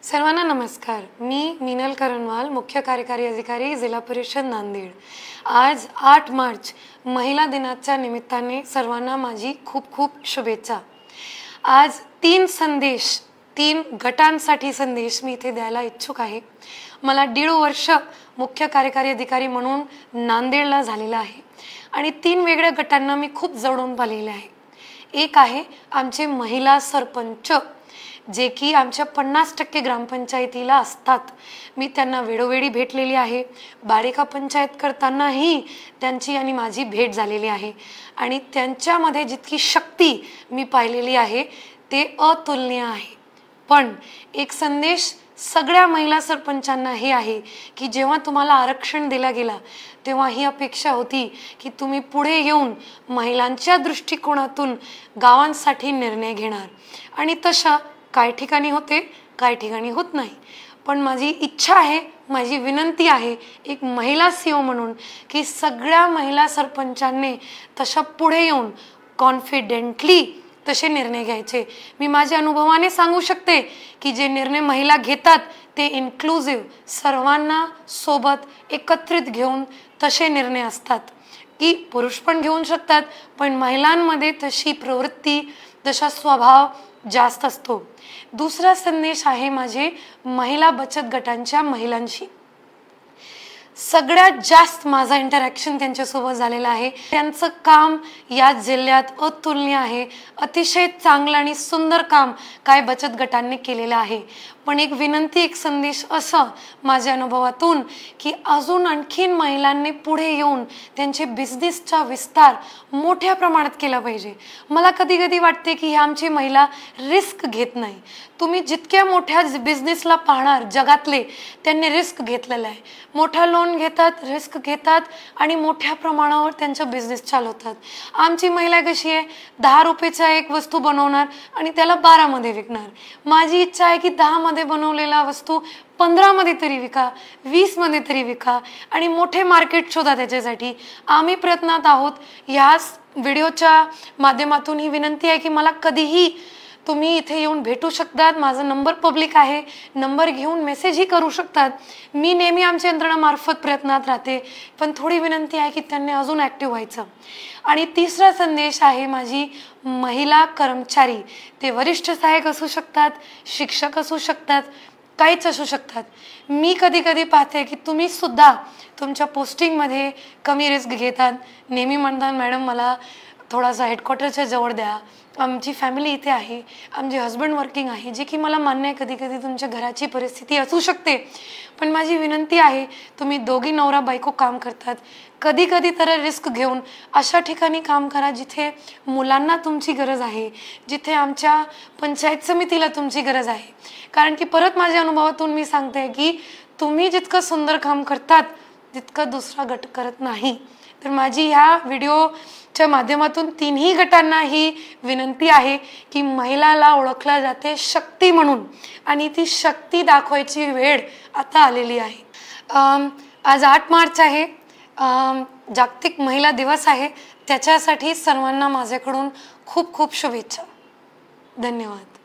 सर्वांना नमस्कार। मी मीनल करणवाल, मुख्य कार्यकारी अधिकारी, जिल्हा परिषद नांदेड। आज 8 मार्च महिला दिनाच्या निमित्ताने सर्वांना माझी खूप खूप शुभेच्छा। आज 3 गटांसाठी संदेश मी इथे द्यायला इच्छुक आहे। मला 1.5 वर्ष मुख्य कार्यकारी अधिकारी म्हणून नांदेडला झालेला आहे आणि 3 वेगळ्या गटांना मी खूप जवळून पाहिलेले आहे। एक आहे आमचे महिला सरपंच, जे की आमच्या 50% ग्रामपंचायतीला असतात। मी त्यांना वेळोवेळी भेटलेली आहे। बालिका पंचायत करतानाही त्यांची आणि माझी भेट झालेली आहे आणि त्यांच्यामध्ये जितकी शक्ती मी पाहिलेली आहे ते अतुलनीय आहे। पण एक संदेश सगळ्या महिला सरपंचांना हे आहे की जेव्हा तुम्हाला आरक्षण दिला गेला तेव्हा ही अपेक्षा होती की तुम्ही पुढे येऊन महिलांच्या दृष्टिकोनातून गावांसाठी निर्णय घेणार आणि तशा काही ठिकाणी होते, काही ठिकाणी होत नाही। पण माझी इच्छा आहे, माझी विनंती आहे एक महिला सीओ म्हणून की सगळ्या महिला सरपंचांनी तशा पुढे येऊन कॉन्फिडेंटली तसे निर्णय घ्यायचे। मी माझ्या अनुभवाने सांगू शकते की जे निर्णय महिला घेतात ते इन्क्लुसिव्ह, सर्वांना सोबत एकत्रित घेऊन तसे निर्णय असतात की पुरुष पण घेऊ शकतात, पण महिलांमध्ये तशी प्रवृत्ती, तसा स्वभाव जास्त असतो। दुसरा संदेश आहे माझे महिला बचत गटांच्या महिलांशी। सगळ्यात जास्त माझा इंटरॅक्शन त्यांच्यासोबत झालेला आहे। त्यांचं काम या जिल्ह्यात अतुलनीय आहे। अतिशय चांगलं आणि सुंदर काम काय बचत गटांनी केलेलं आहे। पण एक विनंती, एक संदेश असा माझ्या अनुभवातून की अजून आणखीन महिलांनी पुढे येऊन त्यांचे बिझनेसचा विस्तार मोठ्या प्रमाणात केला पाहिजे। मला कधी कधी वाटते की आमची महिला रिस्क घेत नाही। तुम्ही जितक्या मोठ्या बिझनेसला पाहणार जगातले, त्यांनी रिस्क घेतलेला आहे। मोठा लोन घेतात, रिस्क घेतात आणि मोठ्या प्रमाणावर त्यांचा बिझनेस चालवतात। आमची महिला कशी आहे, 10 रुपयाचा एक वस्तू बनवणार आणि त्याला 12 मध्ये विकणार। माझी इच्छा आहे की 10 मध्ये बनवलेला वस्तू 15 मध्ये तरी विका, 20 मध्ये तरी विका आणि मोठे मार्केट शोधा त्याच्यासाठी। आम्ही प्रयत्नात आहोत। या व्हिडिओच्या माध्यमातून ही विनंती आहे की मला कधीही तुम्ही इथे येऊन भेटू शकतात। माझा नंबर पब्लिक आहे, नंबर घेऊन मेसेजही करू शकतात। मी नेहमी आमच्या यंत्रणामार्फत प्रयत्नात राहते, पण थोडी विनंती आहे की त्यांनी अजून ॲक्टिव्ह व्हायचं। आणि तिसरा संदेश आहे माझी महिला कर्मचारी, ते वरिष्ठ सहाय्यक असू शकतात, शिक्षक असू शकतात, काहीच असू शकतात। मी कधी कधी पाहते की तुम्ही सुद्धा तुमच्या पोस्टिंगमध्ये कमी रिस्क घेतात। नेहमी म्हणतात मॅडम मला थोडासा हेडक्वार्टरच्या जवळ द्या, आमची फॅमिली इथे आहे, आमचे हस्बंड वर्किंग आहे, जे की मला मान्य आहे कधी कधी तुमच्या घराची परिस्थिती असू शकते। पण माझी विनंती आहे तुम्ही दोघी नवरा बायको काम करतात, कधी कधी तर रिस्क घेऊन अशा ठिकाणी काम करा जिथे मुलांना तुमची गरज आहे, जिथे आमच्या पंचायत समितीला तुमची गरज आहे। कारण की परत माझ्या अनुभवातून मी सांगते की तुम्ही जितकं सुंदर काम करतात तितकं दुसरा गट करत नाही। तर माझी ह्या व्हिडिओच्या माध्यमातून 3ही गटांना ही विनंती आहे की महिलाला ओळखला जाते शक्ती म्हणून आणि ती शक्ती दाखवायची वेळ आता आलेली आहे। आज 8 मार्च आहे, जागतिक महिला दिवस आहे। त्याच्यासाठी सर्वांना माझ्याकडून खूप खूप शुभेच्छा। धन्यवाद।